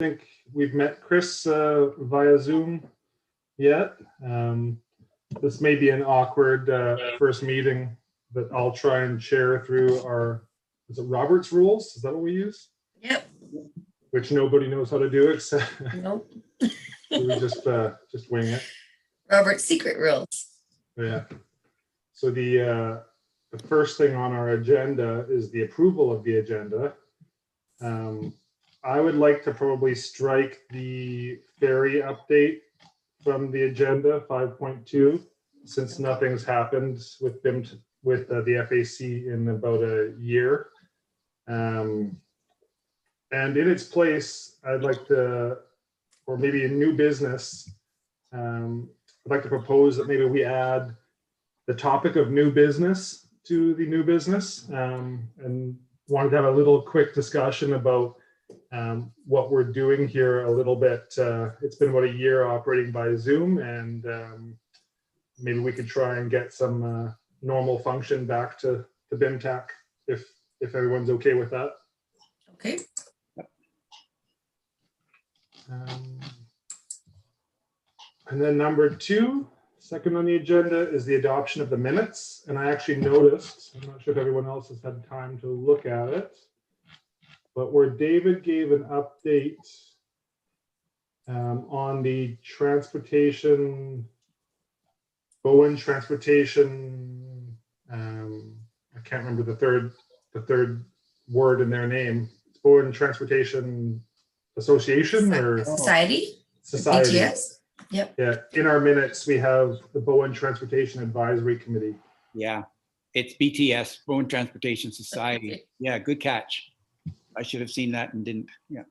think we've met Chris via Zoom yet. This may be an awkward first meeting, but I'll try and share through our, is it Robert's rules? Is that what we use? Yep. Which nobody knows how to do except Nope. we just wing it. Robert's secret rules. Yeah. So the first thing on our agenda is the approval of the agenda. I would like to probably strike the ferry update from the agenda 5.2, since nothing's happened with BIMTAC, with the FAC in about a year. And in its place, I'd like to, or maybe a new business, I'd like to propose that maybe we add the topic of new business to the new business, and wanted to have a little quick discussion about what we're doing here a little bit. It's been about a year operating by Zoom, and maybe we could try and get some normal function back to BIMTAC if everyone's okay with that. Okay. And then number 2, second on the agenda, is the adoption of the minutes. And I actually noticed, I'm not sure if everyone else has had time to look at it, but where David gave an update on the transportation, Bowen Transportation, I can't remember the third word in their name. It's Bowen Transportation Association or Society. BTS. Yep. Yeah, in our minutes, we have the Bowen Transportation Advisory Committee. Yeah, it's BTS, Bowen Transportation Society. Yeah, good catch. I should have seen that and didn't. Yeah.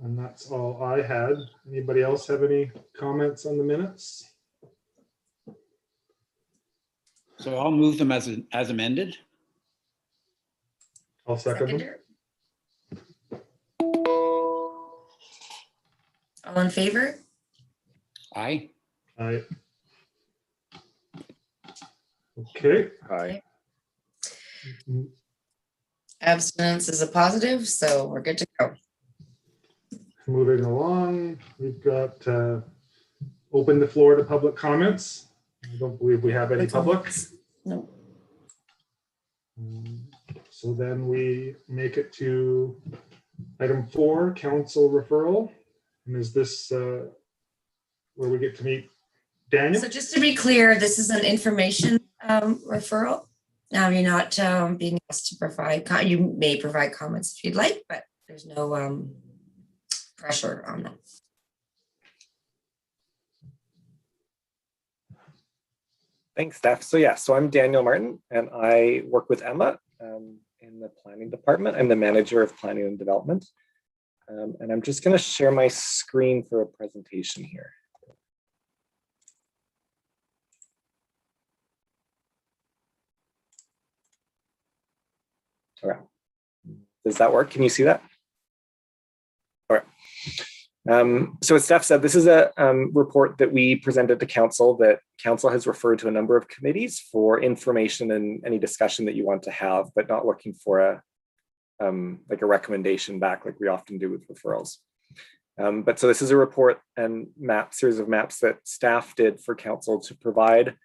And that's all I had. Anybody else have any comments on the minutes? So I'll move them as amended. I'll second them. All in favor? Aye. Aye. Okay. Aye. Abstinence is a positive, so we're good to go. Moving along, we've got open the floor to public comments. I don't believe we have any public. No. So then we make it to item 4, council referral. And is this where we get to meet Daniel? So just to be clear, this is an information referral. Now you're not being asked to provide, you may provide comments if you'd like, but there's no pressure on that. Thanks, Steph. So yeah, so I'm Daniel Martin, and I work with Emma in the planning department. I'm the manager of planning and development. And I'm just going to share my screen for a presentation here. All right. Does that work? Can you see that? All right. So as Steph said, this is a report that we presented to council that council has referred to a number of committees for information and any discussion that you want to have, but not looking for a like a recommendation back like we often do with referrals. But so this is a report and series of maps that staff did for council to provide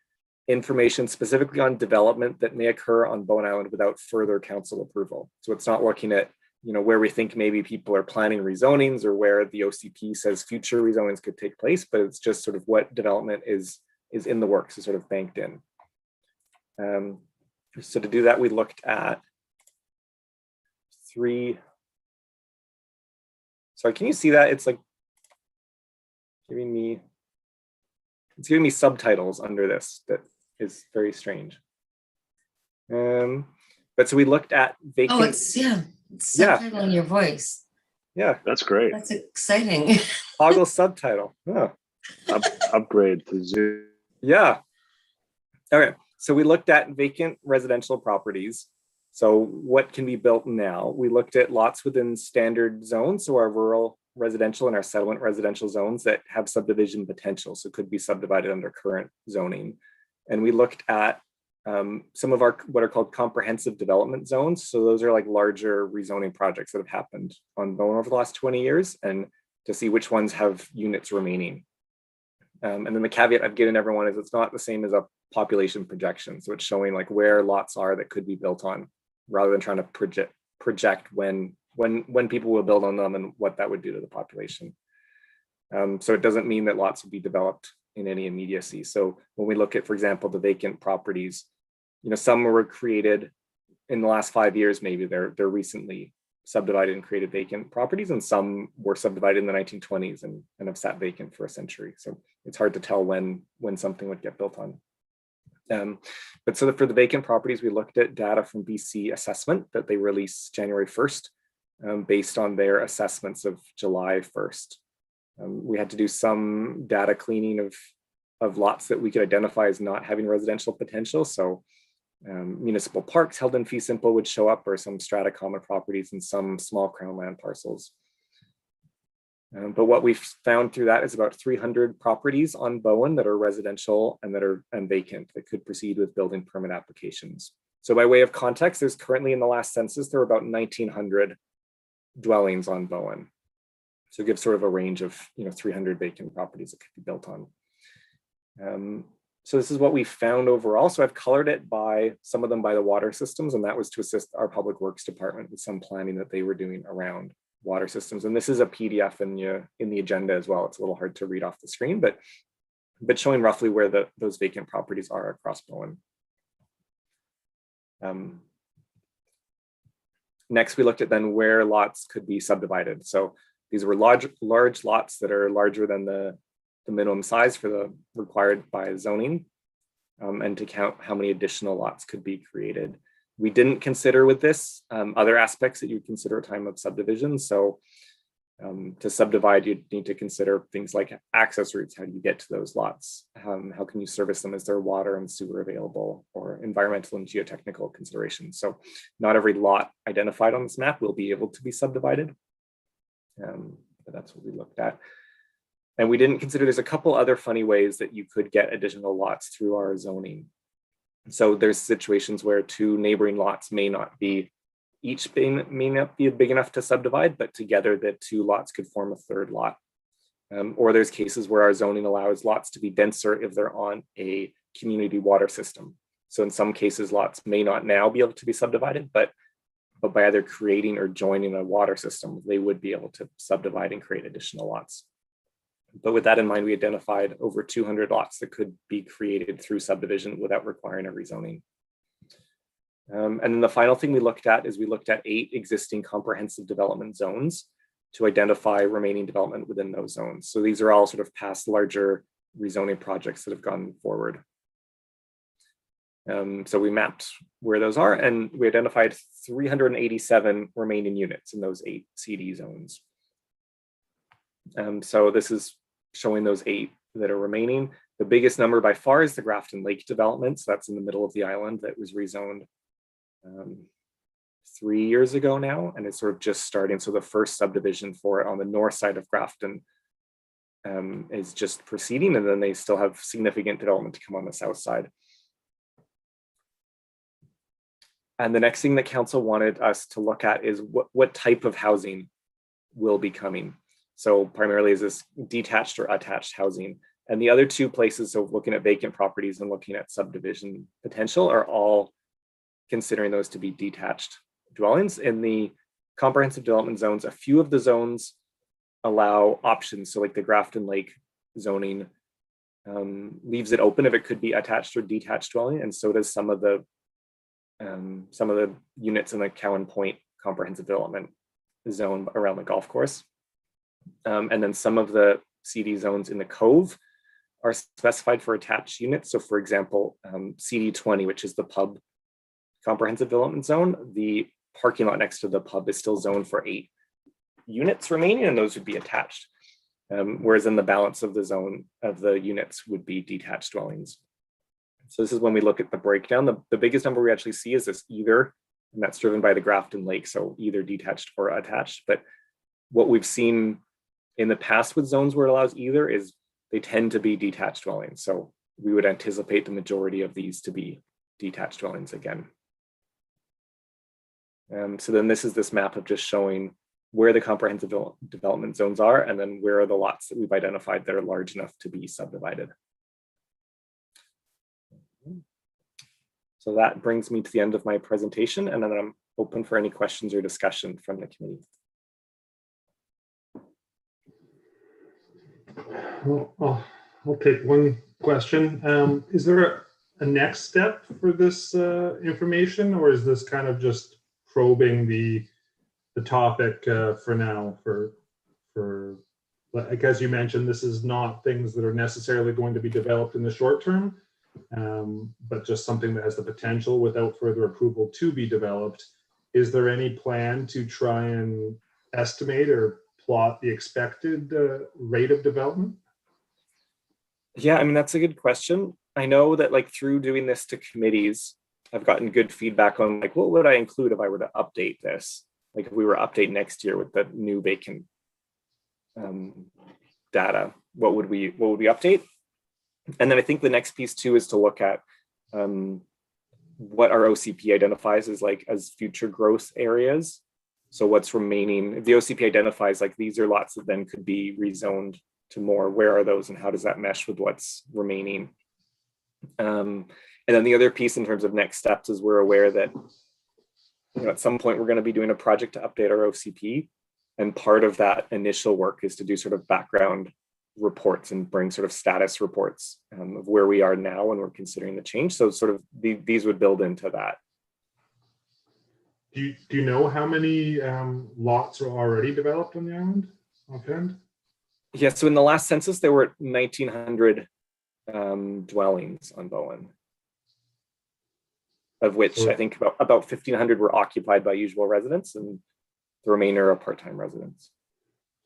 information specifically on development that may occur on Bowen Island without further council approval. So it's not looking at, you know, where we think maybe people are planning rezonings or where the OCP says future rezonings could take place, but it's just sort of what development is in the works, is sort of banked in. So to do that, we looked at 3. Sorry, can you see that? It's like giving me subtitles under this that is very strange. But so we looked at vacant. Oh, it's subtitling your voice. Yeah, that's great. That's exciting. Toggle subtitle. Oh. Upgrade to Zoom. Yeah. Okay. So we looked at vacant residential properties. So what can be built now? We looked at lots within standard zones, so our rural residential and our settlement residential zones that have subdivision potential, so could be subdivided under current zoning. And we looked at some of our what are called comprehensive development zones. So those are like larger rezoning projects that have happened on Bowen over the last 20 years, and to see which ones have units remaining. And then the caveat I've given everyone is it's not the same as a population projection. So it's showing like where lots are that could be built on, rather than trying to project when people will build on them and what that would do to the population. So it doesn't mean that lots will be developed in any immediacy. So when we look at, for example, the vacant properties, some were created in the last 5 years, maybe they're recently subdivided and created vacant properties, and some were subdivided in the 1920s and have sat vacant for a century. So it's hard to tell when something would get built on. But so for the vacant properties, we looked at data from BC Assessment that they released January 1st, based on their assessments of July 1st. We had to do some data cleaning of lots that we could identify as not having residential potential. So municipal parks held in fee simple would show up, or some strata common properties and some small crown land parcels. But what we've found through that is about 300 properties on Bowen that are residential and that are vacant that could proceed with building permit applications. So by way of context, there's currently, in the last census, there were about 1,900 dwellings on Bowen. So it gives sort of a range of 300 vacant properties that could be built on. So this is what we found overall. So I've colored it by some of them by the water systems, and that was to assist our public works department with some planning that they were doing around water systems. And this is a PDF in the agenda as well. It's a little hard to read off the screen, but showing roughly where those vacant properties are across Bowen. Next, we looked at then where lots could be subdivided. So these were large lots that are larger than the minimum size for the required by zoning, and to count how many additional lots could be created. We didn't consider with this other aspects that you would consider a time of subdivision. So to subdivide, you'd need to consider things like access routes. How do you get to those lots? How can you service them? Is there water and sewer available, or environmental and geotechnical considerations? So not every lot identified on this map will be able to be subdivided. But that's what we looked at. And we didn't consider, there's a couple other funny ways that you could get additional lots through our zoning. So there's situations where two neighboring lots may not be big enough to subdivide, but together the two lots could form a third lot. Or there's cases where our zoning allows lots to be denser if they're on a community water system. So in some cases, lots may not now be able to be subdivided, but by either creating or joining a water system, they would be able to subdivide and create additional lots. But with that in mind, we identified over 200 lots that could be created through subdivision without requiring a rezoning. And then the final thing we looked at is we looked at 8 existing comprehensive development zones to identify remaining development within those zones. So these are all sort of past larger rezoning projects that have gone forward. So we mapped where those are, and we identified 387 remaining units in those 8 CD zones. So this is showing those 8 that are remaining. The biggest number by far is the Grafton Lake development. So that's in the middle of the island that was rezoned 3 years ago now, and it's sort of just starting. So the first subdivision for it on the north side of Grafton is just proceeding, and then they still have significant development to come on the south side. And the next thing that council wanted us to look at is what type of housing will be coming. So primarily is this detached or attached housing. And the other 2 places, so looking at vacant properties and looking at subdivision potential, are all considering those to be detached dwellings. In the comprehensive development zones, a few of the zones allow options. So like the Grafton Lake zoning leaves it open if it could be attached or detached dwelling. And so does some of the units in the Cowan Point comprehensive development zone around the golf course. And then some of the CD zones in the Cove are specified for attached units. So for example, CD 20, which is the pub comprehensive development zone, the parking lot next to the pub is still zoned for 8 units remaining, and those would be attached. Whereas in the balance of the zone of the units would be detached dwellings. So this is when we look at the breakdown. The biggest number we actually see is this either, and that's driven by the Grafton Lake, so either detached or attached. But what we've seen in the past with zones where it allows either is they tend to be detached dwellings. So we would anticipate the majority of these to be detached dwellings again. So then this is this map of just showing where the comprehensive development zones are, and then where are the lots that we've identified that are large enough to be subdivided. So that brings me to the end of my presentation, and then I'm open for any questions or discussion from the committee. Well, I'll take one question. Is there a next step for this information, or is this kind of just probing the topic for now? Like as you mentioned, this is not things that are necessarily going to be developed in the short term, but just something that has the potential without further approval to be developed. Is there any plan to try and estimate or plot the expected rate of development? Yeah, I mean, that's a good question. I know that like through doing this to committees, I've gotten good feedback on like, what would I include if I were to update this? Like if we were to update next year with the new vacant data, what would we update? And then I think the next piece too is to look at what our OCP identifies as like as future growth areas. So what's remaining, if the OCP identifies like these are lots that then could be rezoned to more, where are those and how does that mesh with what's remaining? And then the other piece in terms of next steps is we're aware that at some point we're going to be doing a project to update our OCP. And part of that initial work is to do sort of background reports and bring sort of status reports of where we are now when we're considering the change. So sort of these would build into that. Do you know how many lots are already developed on the island offhand? Yeah, so in the last census, there were 1,900 dwellings on Bowen, of which I think about 1,500 were occupied by usual residents and the remainder are part-time residents.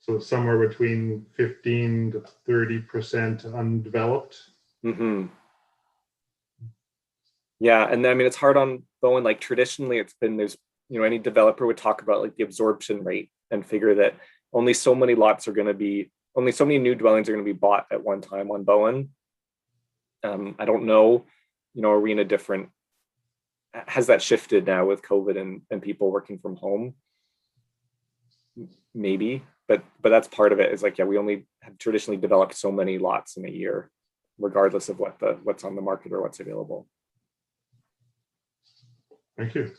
So it's somewhere between 15 to 30% undeveloped. Mm-hmm. Yeah, and I mean, it's hard on Bowen, like traditionally it's been, there's, any developer would talk about like the absorption rate and figure that only so many lots are going to be, only so many new dwellings are going to be bought at one time on Bowen. I don't know, are we in a different, has that shifted now with COVID and people working from home? Maybe, but that's part of it is like, yeah, we only have traditionally developed so many lots in a year, regardless of what's on the market or what's available. Thank you.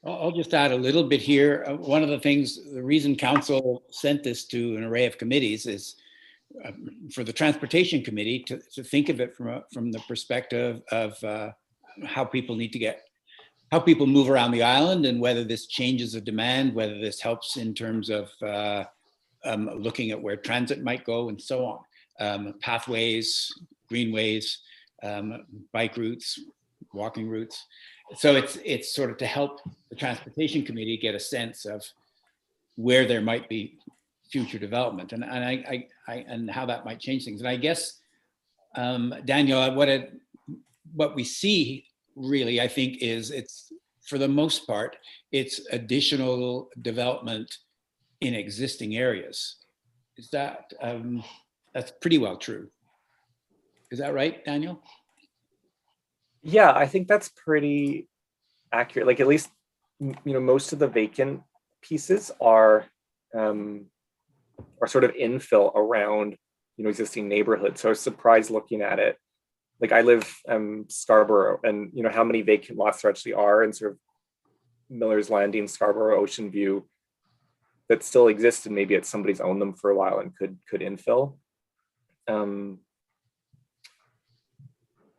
I'll just add a little bit here. One of the things, the reason council sent this to an array of committees is for the transportation committee to think of it from the perspective of how people move around the island and whether this changes the demand, whether this helps in terms of looking at where transit might go and so on. Pathways, greenways, bike routes, walking routes. So it's sort of to help the transportation committee get a sense of where there might be future development and how that might change things. And I guess, Daniel, what we see really, I think, is it's for the most part, it's additional development in existing areas. Is that, that's pretty well true. Is that right, Daniel? Yeah, I think that's pretty accurate. Like at least, most of the vacant pieces are sort of infill around, existing neighborhoods. So I was surprised looking at it. Like I live Scarborough, and how many vacant lots there actually are in sort of Miller's Landing, Scarborough, Ocean View that still exist, and maybe it's somebody's owned them for a while and could infill.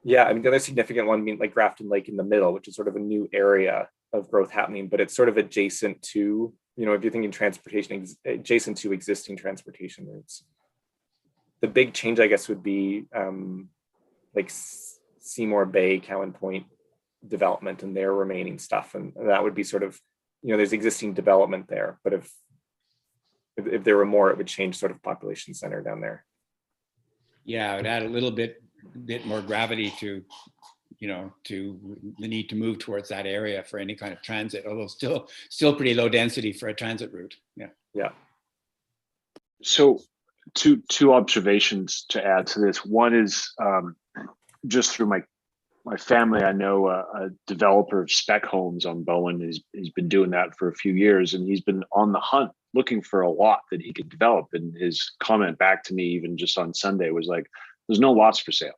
Yeah, I mean, the other significant one being like Grafton Lake in the middle, which is sort of a new area of growth happening, but it's sort of adjacent to, if you're thinking transportation, adjacent to existing transportation routes. The big change, I guess, would be like Seymour Bay, Cowan Point development and their remaining stuff. And that would be sort of, there's existing development there, but if there were more, it would change sort of population center down there. Yeah, it would add a little bit more gravity to to the need to move towards that area for any kind of transit, although still pretty low density for a transit route. Yeah. So two observations to add to this. One is just through my family, I know a developer of spec homes on Bowen. He's been doing that for a few years, and he's been on the hunt looking for a lot that he could develop. And his comment back to me, even just on Sunday, was like, "There's no lots for sale."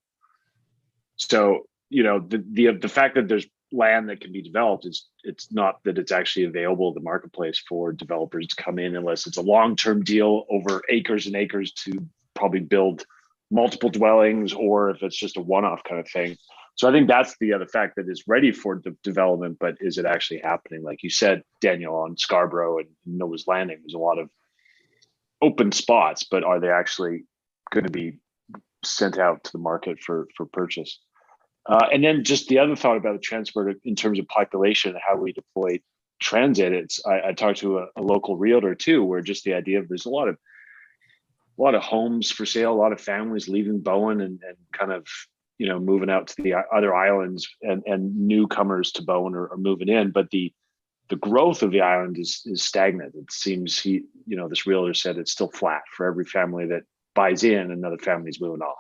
So, you know, the fact that there's land that can be developed it's not that it's actually available in the marketplace for developers to come in, unless it's a long-term deal over acres and acres to probably build multiple dwellings, or if it's just a one-off kind of thing. So I think that's the other fact that is ready for development, but is it actually happening? Like you said, Daniel, on Scarborough and Noah's Landing, there's a lot of open spots, but are they actually going to be sent out to the market for purchase? And then just the other thought about the transport in terms of population and how we deploy transit. I talked to a local realtor too, where just the idea of there's a lot of homes for sale, a lot of families leaving Bowen and kind of, you know, moving out to the other islands, and newcomers to Bowen are moving in. But the growth of the island is stagnant. It seems this realtor said it's still flat. For every family that buys in, another family's moving off.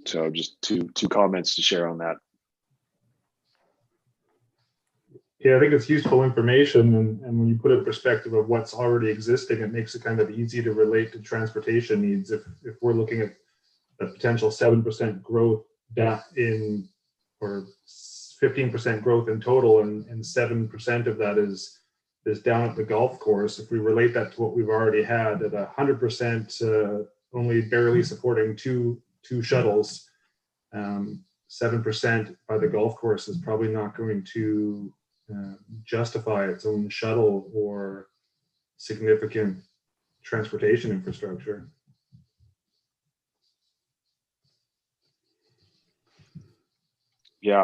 So just two comments to share on that. Yeah, I think it's useful information, and when you put it in perspective of what's already existing, it makes it kind of easy to relate to transportation needs. If we're looking at a potential 7% growth in, or 15% growth in total, and 7% of that is down at the golf course. If we relate that to what we've already had at 100%, only barely supporting two shuttles, 7% by the golf course is probably not going to justify its own shuttle or significant transportation infrastructure. Yeah.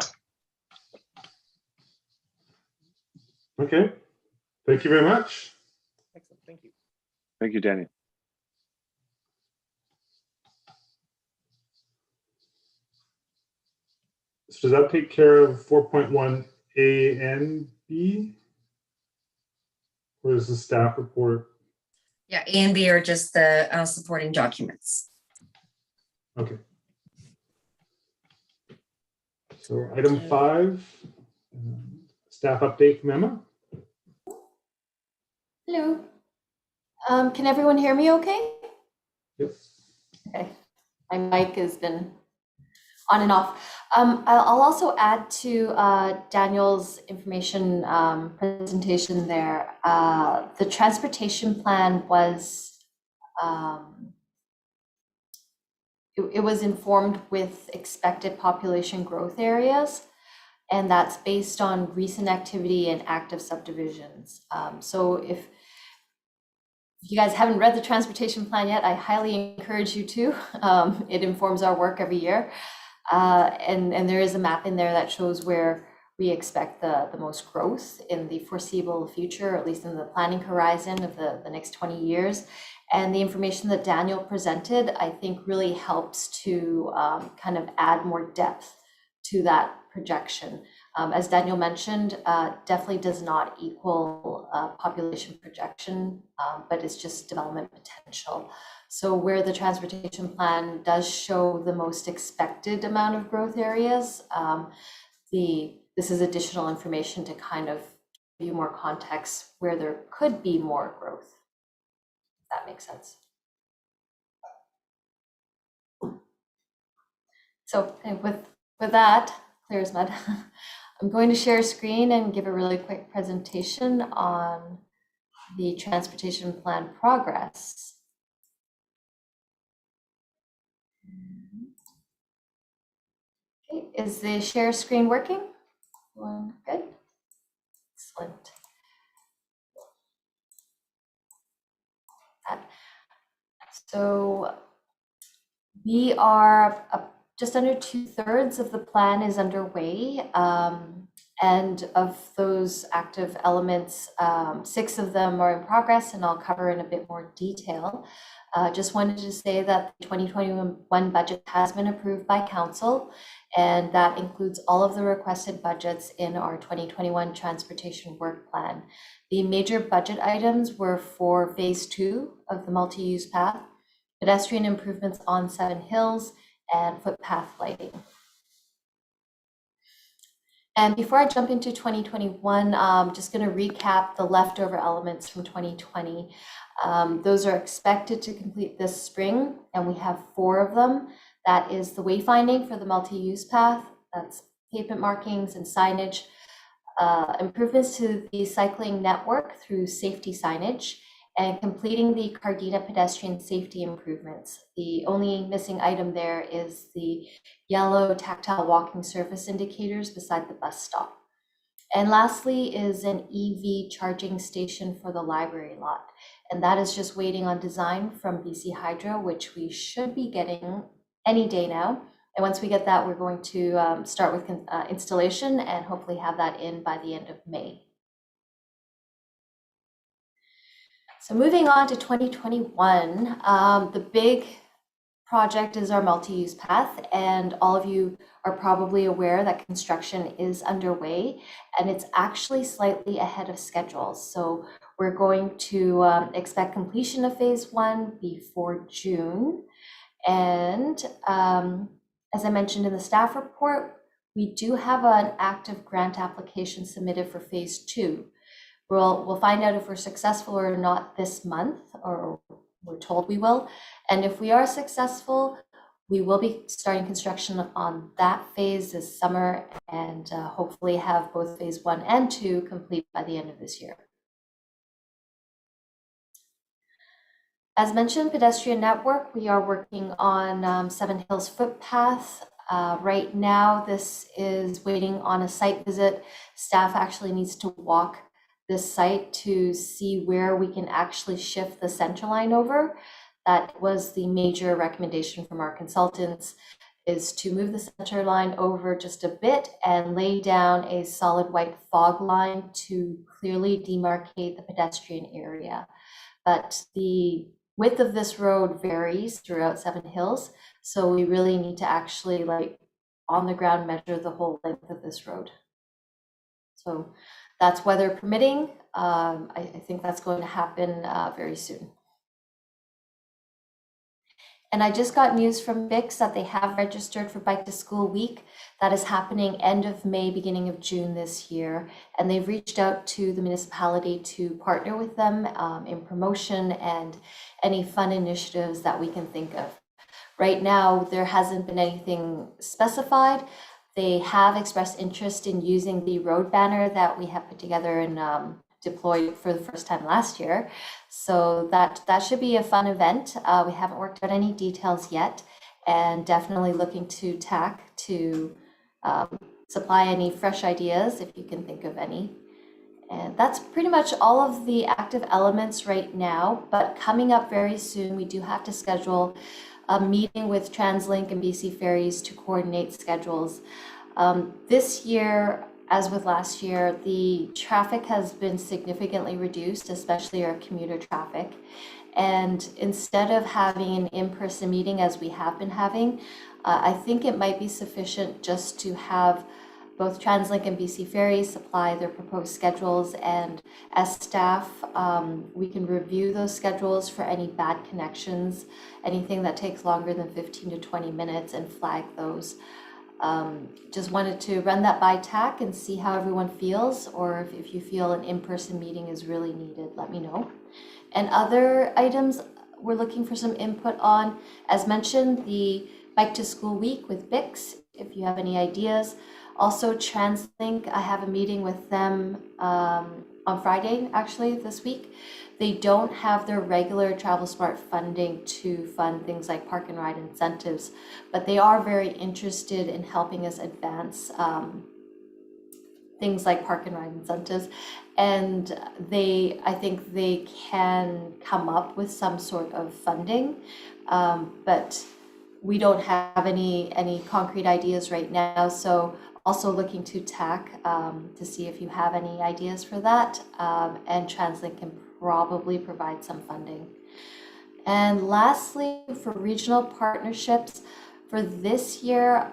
Okay. Thank you very much. Excellent. Thank you. Thank you, Danny. So does that take care of 4.1A and B? Or is the staff report? Yeah, A and B are just the supporting documents. Okay. So item 5, staff update from Emma. Hello. Can everyone hear me okay? Yep. Okay. My mic has been on and off. I'll also add to Daniel's information presentation there. The transportation plan was, it was informed with expected population growth areas, and that's based on recent activity and active subdivisions. So if you guys haven't read the transportation plan yet, I highly encourage you to. It informs our work every year. And there is a map in there that shows where we expect the most growth in the foreseeable future, at least in the planning horizon of the next 20 years. And the information that Daniel presented, I think really helps to kind of add more depth to that projection. As Daniel mentioned, definitely does not equal population projection, but it's just development potential. So where the transportation plan does show the most expected amount of growth areas, this is additional information to kind of give you more context where there could be more growth. If that makes sense. So with that, clear as mud, I'm going to share a screen and give a really quick presentation on the transportation plan progress. Okay, is the share screen working? One, good. Excellent. So we are just under 2/3 of the plan is underway. And of those active elements, 6 of them are in progress, and I'll cover in a bit more detail. Just wanted to say that the 2021 budget has been approved by Council, and that includes all of the requested budgets in our 2021 transportation work plan. The major budget items were for phase 2 of the multi-use path, pedestrian improvements on Seven Hills, and footpath lighting. And before I jump into 2021, I'm just going to recap the leftover elements from 2020. Those are expected to complete this spring, and we have 4 of them. That is the wayfinding for the multi-use path, that's pavement markings and signage, improvements to the cycling network through safety signage, and completing the Cardina pedestrian safety improvements. The only missing item there is the yellow tactile walking surface indicators beside the bus stop. And lastly is an EV charging station for the library lot. And that is just waiting on design from BC Hydro, which we should be getting any day now. And once we get that, we're going to start with installation and hopefully have that in by the end of May. So moving on to 2021, the big project is our multi-use path, and all of you are probably aware that construction is underway, and it's actually slightly ahead of schedule. So we're going to expect completion of phase 1 before June. And as I mentioned in the staff report, we do have an active grant application submitted for phase 2. We'll find out if we're successful or not this month, or we're told we will. And if we are successful, we will be starting construction on that phase this summer, and hopefully have both phase 1 and 2 complete by the end of this year. As mentioned, pedestrian network, we are working on Seven Hills footpath. Right now, this is waiting on a site visit. Staff actually needs to walk this site to see where we can actually shift the center line over. That was the major recommendation from our consultants, is to move the center line over just a bit and lay down a solid white fog line to clearly demarcate the pedestrian area. But the width of this road varies throughout Seven Hills, so we really need to actually, like, on the ground measure the whole length of this road. So that's weather permitting. I think that's going to happen very soon. And I just got news from BICS that they have registered for Bike to School Week. That is happening end of May, beginning of June this year. And they've reached out to the municipality to partner with them in promotion and any fun initiatives that we can think of. Right now, there hasn't been anything specified. They have expressed interest in using the road banner that we have put together and deployed for the first time last year. So that should be a fun event. We haven't worked out any details yet, and definitely looking to TAC to supply any fresh ideas if you can think of any. And that's pretty much all of the active elements right now, but coming up very soon, we do have to schedule a meeting with TransLink and BC Ferries to coordinate schedules. This year, as with last year, the traffic has been significantly reduced, especially our commuter traffic. And instead of having an in-person meeting as we have been having, I think it might be sufficient just to have both TransLink and BC Ferries supply their proposed schedules, and as staff, we can review those schedules for any bad connections, anything that takes longer than 15 to 20 minutes, and flag those. Just wanted to run that by TAC and see how everyone feels, or if you feel an in-person meeting is really needed, let me know. And other items we're looking for some input on, as mentioned, the Bike to School Week with BICS, if you have any ideas. Also TransLink, I have a meeting with them on Friday, actually, this week. They don't have their regular Travel Smart funding to fund things like park and ride incentives, but they are very interested in helping us advance things like park and ride incentives. And I think they can come up with some sort of funding, but we don't have any concrete ideas right now. So also looking to TAC to see if you have any ideas for that, and TransLink can probably provide some funding. And lastly, for regional partnerships for this year,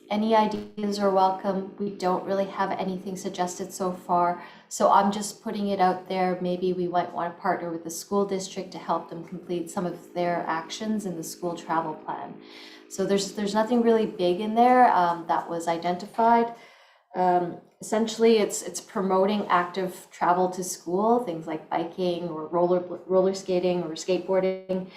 any ideas are welcome. We don't really have anything suggested so far, So I'm just putting it out there. Maybe we might want to partner with the school district to help them complete some of their actions in the school travel plan. So there's nothing really big in there that was identified. Essentially, it's promoting active travel to school, things like biking or roller skating or skateboarding.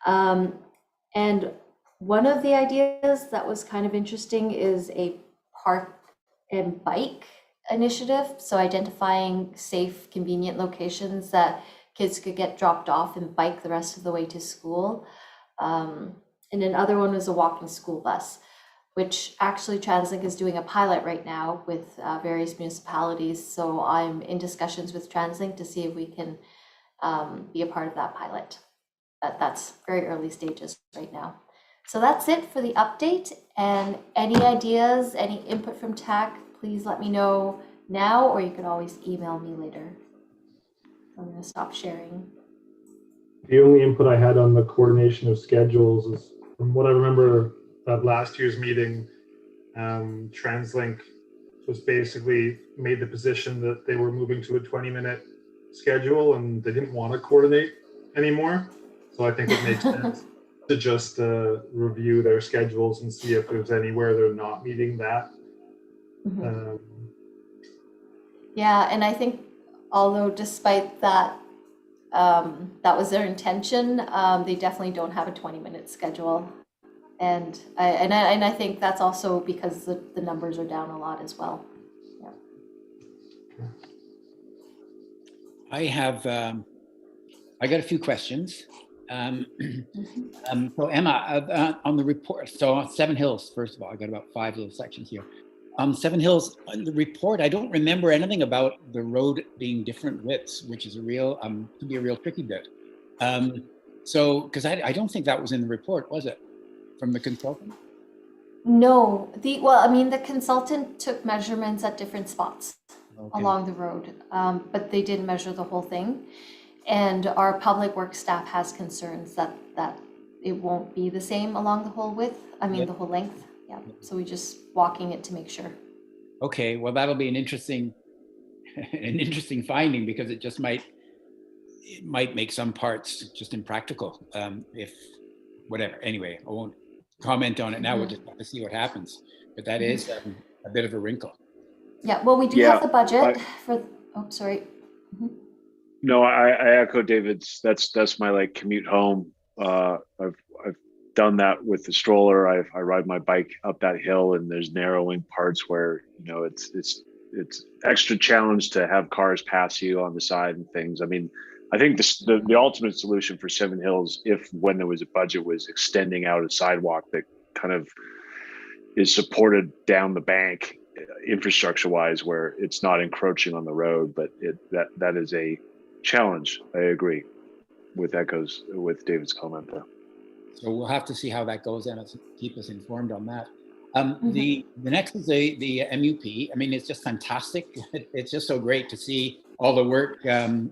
And one of the ideas that was kind of interesting is a park and bike initiative. So identifying safe, convenient locations that kids could get dropped off and bike the rest of the way to school. And another one was a walking school bus, which actually TransLink is doing a pilot right now with various municipalities. So I'm in discussions with TransLink to see if we can be a part of that pilot. But that's very early stages right now. So that's it for the update. And any ideas, any input from TAC, please let me know now, or you can always email me later. I'm going to stop sharing. The only input I had on the coordination of schedules is, from what I remember at last year's meeting, TransLink was basically made the position that they were moving to a 20-minute schedule and they didn't want to coordinate anymore. So I think it makes sense to just review their schedules and see if there's anywhere they're not meeting that. Mm-hmm. Yeah, and I think although despite that, that was their intention, they definitely don't have a 20-minute schedule. And I think that's also because the numbers are down a lot as well. Yeah. I got a few questions. So Emma, on the report, so Seven Hills, first of all, I got about 5 little sections here. Seven Hills, on the report, I don't remember anything about the road being different widths, which is a real, could be a real tricky bit. So, because I don't think that was in the report, was it? From the consultant? No, the consultant took measurements at different spots along the road, but they didn't measure the whole thing. And our public works staff has concerns that it won't be the same along the whole width, the whole length. Yeah, so we're just walking it to make sure. Okay, well, that'll be an interesting finding, because it just might make some parts just impractical, if whatever. Anyway, I won't comment on it now. We'll just have to see what happens. But that is a bit of a wrinkle. Yeah, well, we do have the budget for. Oh, sorry. No, I echo David's. That's my commute home. I've done that with the stroller. I ride my bike up that hill, and there's narrowing parts where it's extra challenge to have cars pass you on the side and things. I think the ultimate solution for Seven Hills, when there was a budget, was extending out a sidewalk that kind of is supported down the bank, infrastructure wise, where it's not encroaching on the road. But that is a challenge. I agree with David's comment there. So we'll have to see how that goes and keep us informed on that. The next is the MUP. It's just fantastic. It's just so great to see all the work and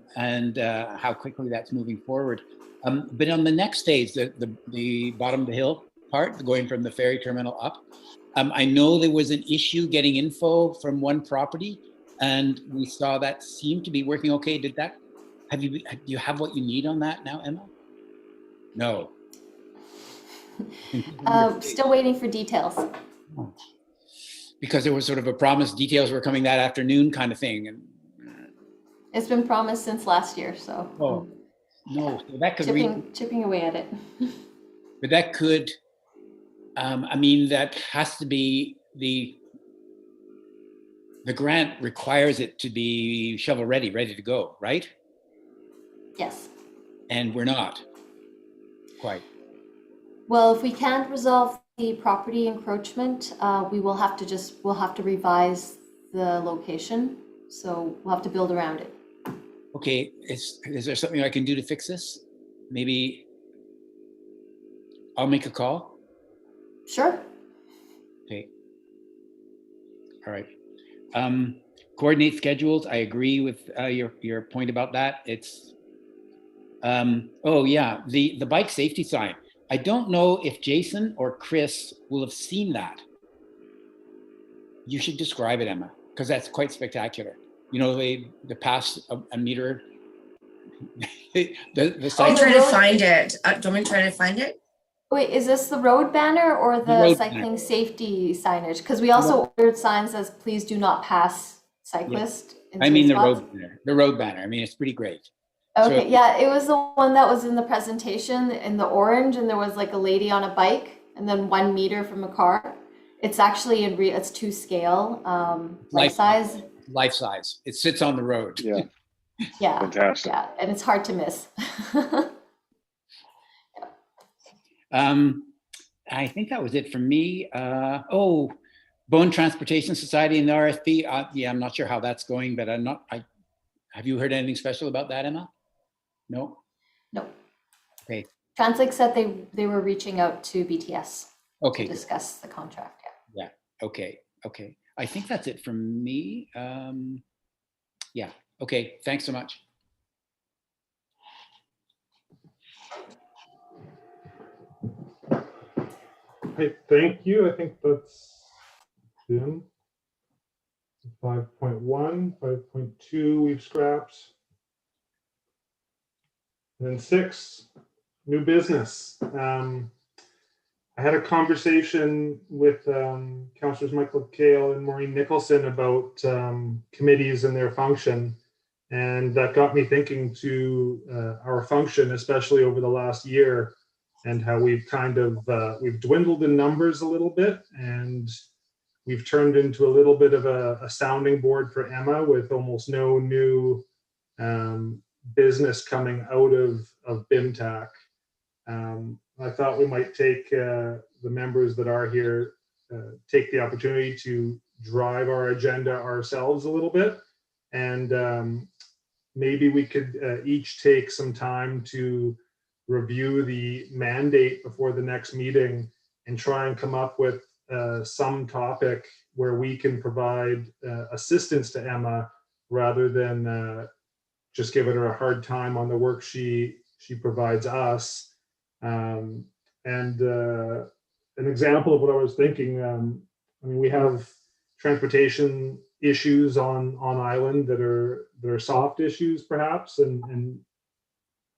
how quickly that's moving forward. But on the next stage, the bottom of the hill part, going from the ferry terminal up, I know there was an issue getting info from one property, and we saw that seemed to be working okay. Do you have what you need on that now, Emma? No. Still waiting for details. Because there was sort of a promise details were coming that afternoon kind of thing. And it's been promised since last year, so. Oh, no, so that could chipping away at it. But that could, that has to be the grant requires it to be shovel ready to go, right? Yes. And we're not quite. Well, if we can't resolve the property encroachment, we'll have to revise the location. So we'll have to build around it. Okay, is there something I can do to fix this? Maybe I'll make a call. Sure. Okay. All right. Coordinate schedules. I agree with your point about that. It's the bike safety sign. I don't know if Jason or Chris will have seen that. You should describe it, Emma, because that's quite spectacular. you know, the pass a meter. the I'm site, trying to road- find it. Do you want me to try to find it? Wait, is this the road banner or the road cycling safety signage? Because we also ordered signs that says, please do not pass cyclist. in I mean, certain spots. the road banner. I mean, it's pretty great. Okay, So- yeah, it was the one that was in the presentation in the orange, and there was like a lady on a bike, and then 1 meter from a car. It's actually it's to scale, life size. Life size. It sits on the road. Yeah, Yeah, fantastic. yeah, and it's hard to miss. I think that was it for me. Bone Transportation Society and the RFP. Yeah, I'm not sure how that's going, but have you heard anything special about that, Emma? No? No. Okay. Translink said they were reaching out to BTS Okay. to discuss the contract. Yeah. Okay. I think that's it from me. Yeah. Okay. Thanks so much. Okay, thank you. I think that's been 5.1, 5.2 we've scrapped. And then 6, new business. I had a conversation with Councillors Michael Kale and Maureen Nicholson about committees and their function. And that got me thinking to our function, especially over the last year, and how we've kind of, we've dwindled in numbers a little bit, and we've turned into a little bit of a sounding board for Emma with almost no new business coming out of BIMTAC. I thought we might take the members that are here, take the opportunity to drive our agenda ourselves a little bit. And maybe we could each take some time to review the mandate before the next meeting and try and come up with some topic where we can provide assistance to Emma rather than just giving her a hard time on the work she provides us. And an example of what I was thinking, I mean, we have transportation issues on island that are soft issues perhaps, and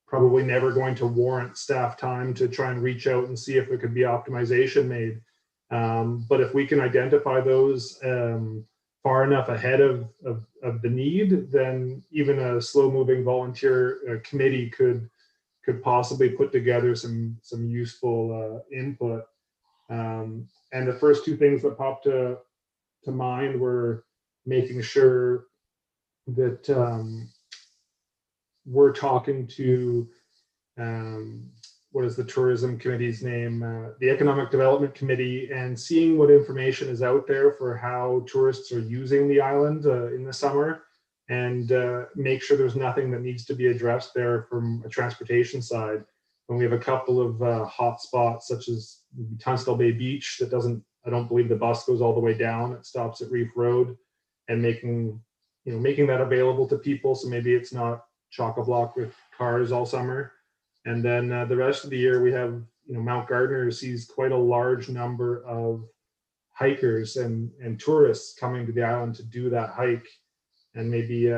probably never going to warrant staff time to try and reach out and see if there could be optimization made. But if we can identify those far enough ahead of the need, then even a slow-moving volunteer committee could possibly put together some useful input. And the first 2 things that popped to mind were making sure that we're talking to what is the tourism committee's name, the Economic Development Committee, and seeing what information is out there for how tourists are using the island in the summer, and make sure there's nothing that needs to be addressed there from a transportation side. When we have a couple of hot spots, such as Tunstall Bay Beach, that I don't believe the bus goes all the way down, it stops at Reef Road, and making that available to people, so maybe it's not chock-a-block with cars all summer. And then the rest of the year we have, Mount Gardner sees quite a large number of hikers and tourists coming to the island to do that hike, and maybe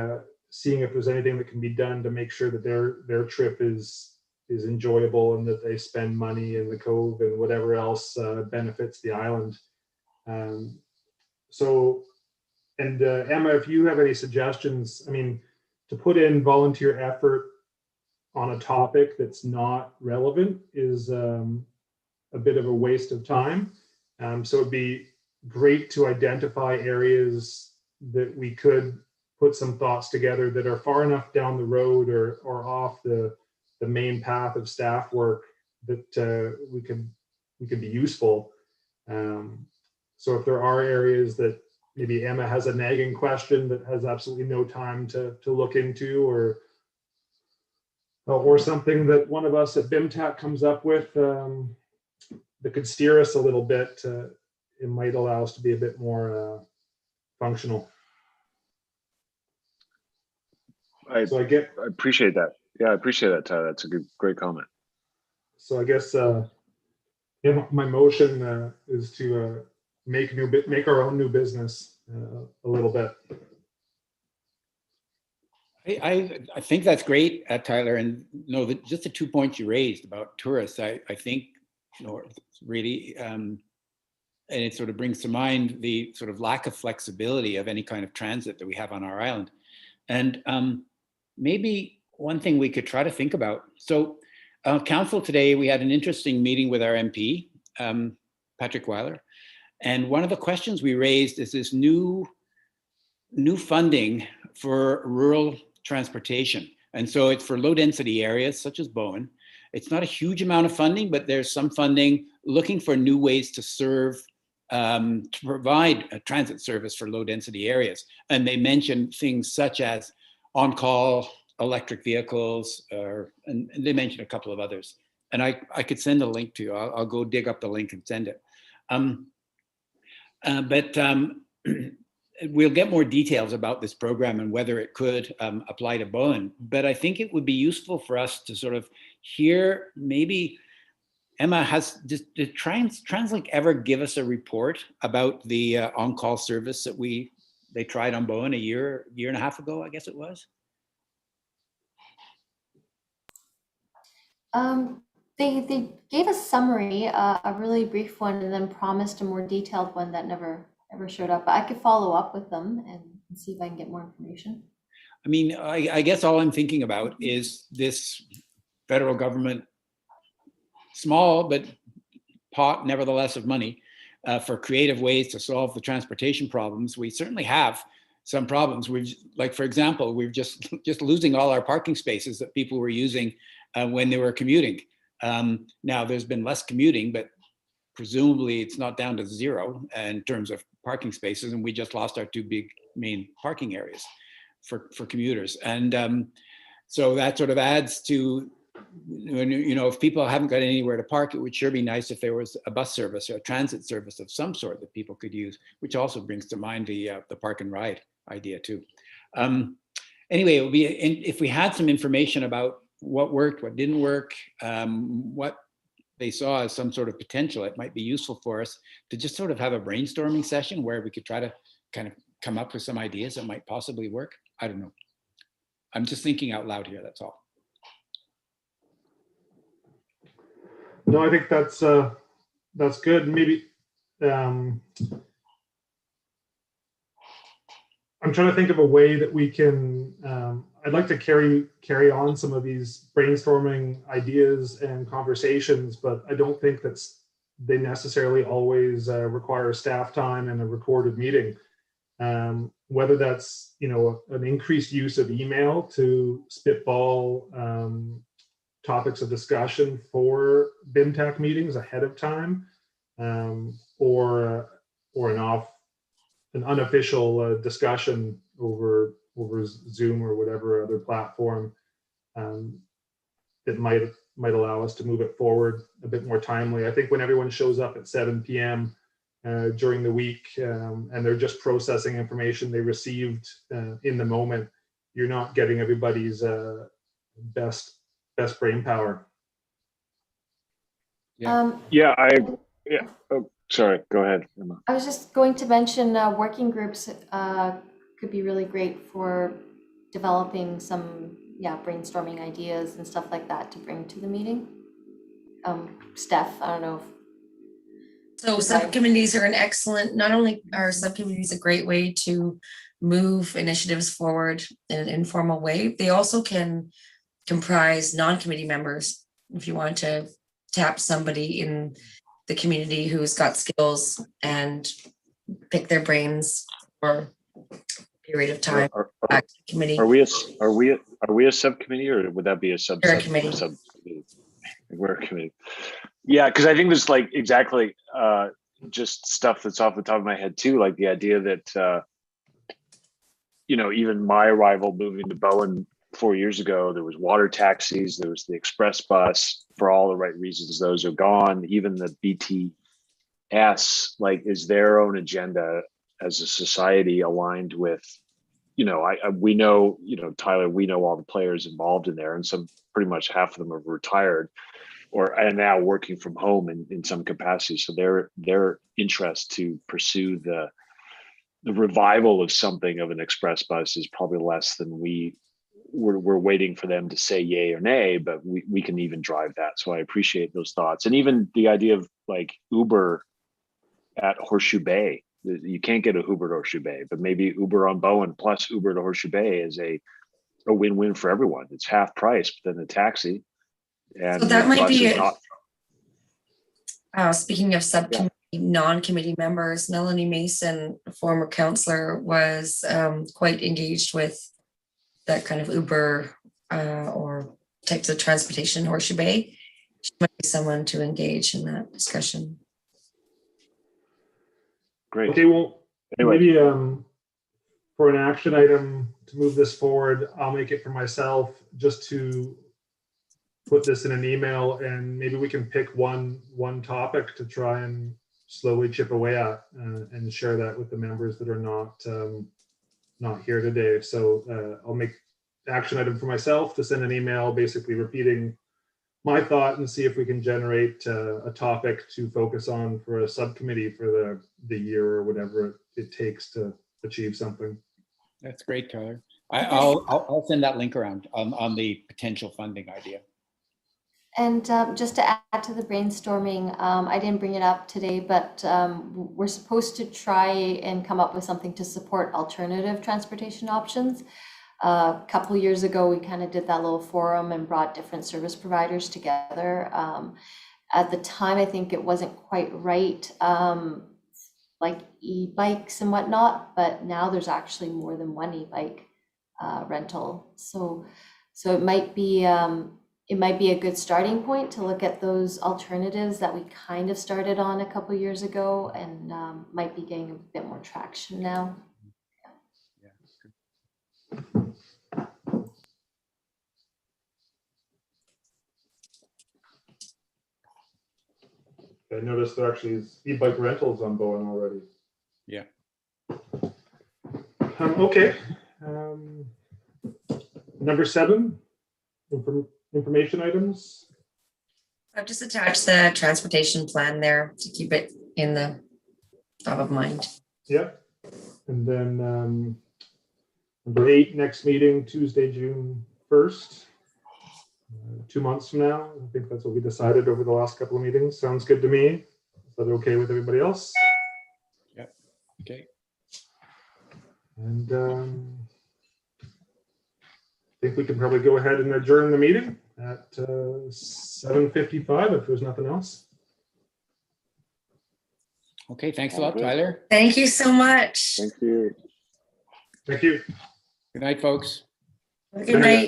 seeing if there's anything that can be done to make sure that their trip is enjoyable and that they spend money in the cove and whatever else benefits the island. Emma, if you have any suggestions, I mean, to put in volunteer effort on a topic that's not relevant is a bit of a waste of time. So it'd be great to identify areas that we could put some thoughts together that are far enough down the road or off the main path of staff work that we could be useful. So if there are areas that maybe Emma has a nagging question that has absolutely no time to look into, or something that one of us at BIMTAC comes up with that could steer us a little bit, it might allow us to be a bit more functional. I appreciate that. Yeah, I appreciate that, Tyler. That's a great comment. So I guess my motion is to make our own new business a little bit. I think that's great, Tyler. And no, just the 2 points you raised about tourists, I think, it's really, and it sort of brings to mind the sort of lack of flexibility of any kind of transit that we have on our island. And maybe one thing we could try to think about. So council today, we had an interesting meeting with our MP, Patrick Weiler. And one of the questions we raised is this new funding for rural transportation. And so it's for low density areas such as Bowen. It's not a huge amount of funding, but there's some funding looking for new ways to serve, to provide a transit service for low density areas. And they mentioned things such as on-call electric vehicles, and they mentioned a couple of others. And I could send a link to you. I'll go dig up the link and send it. We'll get more details about this program and whether it could apply to Bowen. But I think it would be useful for us to sort of hear, maybe Emma, did TransLink ever give us a report about the on-call service that they tried on Bowen a year and a half ago, I guess it was? They gave a summary, a really brief one, and then promised a more detailed one that never showed up. But I could follow up with them and see if I can get more information. I mean, I guess all I'm thinking about is this federal government, small but pot nevertheless of money for creative ways to solve the transportation problems. We certainly have some problems. Like, for example, we're just losing all our parking spaces that people were using when they were commuting. Now there's been less commuting, but presumably it's not down to zero in terms of parking spaces, and we just lost our two big main parking areas for commuters. And so that sort of adds to, if people haven't got anywhere to park, it would sure be nice if there was a bus service or a transit service of some sort that people could use, which also brings to mind the park and ride idea too. Anyway, it would be, if we had some information about what worked, what didn't work, what they saw as some sort of potential, it might be useful for us to just sort of have a brainstorming session where we could try to kind of come up with some ideas that might possibly work. I don't know. I'm just thinking out loud here, that's all. No, I think that's good. Maybe I'm trying to think of a way that we can. I'd like to carry on some of these brainstorming ideas and conversations, but I don't think they necessarily always require staff time and a recorded meeting. Whether that's an increased use of email to spitball topics of discussion for BIMTAC meetings ahead of time, or an unofficial discussion over Zoom or whatever other platform that might allow us to move it forward a bit more timely. I think when everyone shows up at 7 p.m. During the week and they're just processing information they received in the moment, you're not getting everybody's best brain power. Yeah. Oh, sorry, go ahead, Emma. I was just going to mention working groups could be really great for developing some brainstorming ideas and stuff like that to bring to the meeting. Steph, I don't know if So subcommittees are not only are subcommittees a great way to move initiatives forward in an informal way, they also can comprise non-committee members. If you want to tap somebody in the community who's got skills and pick their brains for a period of time. Committee. Are we a subcommittee, or would that be a subcommittee? We're a committee. Yeah, because I think there's exactly just stuff that's off the top of my head too, like the idea that even my arrival moving to Bowen 4 years ago, there was water taxis, there was the express bus. For all the right reasons, those are gone. Even the BTS is their own agenda as a society aligned with, we know, Tyler, we know all the players involved in there, and pretty much half of them are retired or are now working from home in some capacity. So their interest to pursue the revival of something of an express bus is probably less than we we're waiting for them to say yay or nay, but we can even drive that. So I appreciate those thoughts. And even the idea of like Uber at Horseshoe Bay. You can't get a Uber to Horseshoe Bay, but maybe Uber on Bowen plus Uber to Horseshoe Bay is a win-win for everyone. It's half price than a taxi. And So that the might bus be is it. not. Speaking of subcommittee, non-committee members, Melanie Mason, a former counselor, was quite engaged with that kind of Uber or types of transportation in Horseshoe Bay. She might be someone to engage in that discussion. Great. Okay, well, Anyway. maybe for an action item to move this forward, I'll make it for myself just to put this in an email, and maybe we can pick one topic to try and slowly chip away at and share that with the members that are not here today. So I'll make the action item for myself to send an email basically repeating my thought and see if we can generate a topic to focus on for a subcommittee for the year or whatever it takes to achieve something. That's great, Tyler. I'll send that link around on the potential funding idea. And just to add to the brainstorming, I didn't bring it up today, but we're supposed to try and come up with something to support alternative transportation options. A couple of years ago, we kind of did that little forum and brought different service providers together. At the time, I think it wasn't quite right, like e-bikes and whatnot, but now there's actually more than one e-bike rental. So it might be a good starting point to look at those alternatives that we kind of started on a couple of years ago and might be getting a bit more traction now. I noticed there actually is e-bike rentals on Bowen already. Yeah. Okay. Number 7, information items. I've just attached the transportation plan there to keep it in the top of mind. Yeah. And then number 8, next meeting, Tuesday, June 1st. 2 months from now. I think that's what we decided over the last couple of meetings. Sounds good to me. Is that okay with everybody else? Yeah. Okay. And I think we can probably go ahead and adjourn the meeting at 7:55 if there's nothing else. Okay. Thanks a lot, Tyler. Thank you so much. Thank you. Thank you. Good night, folks. Good night.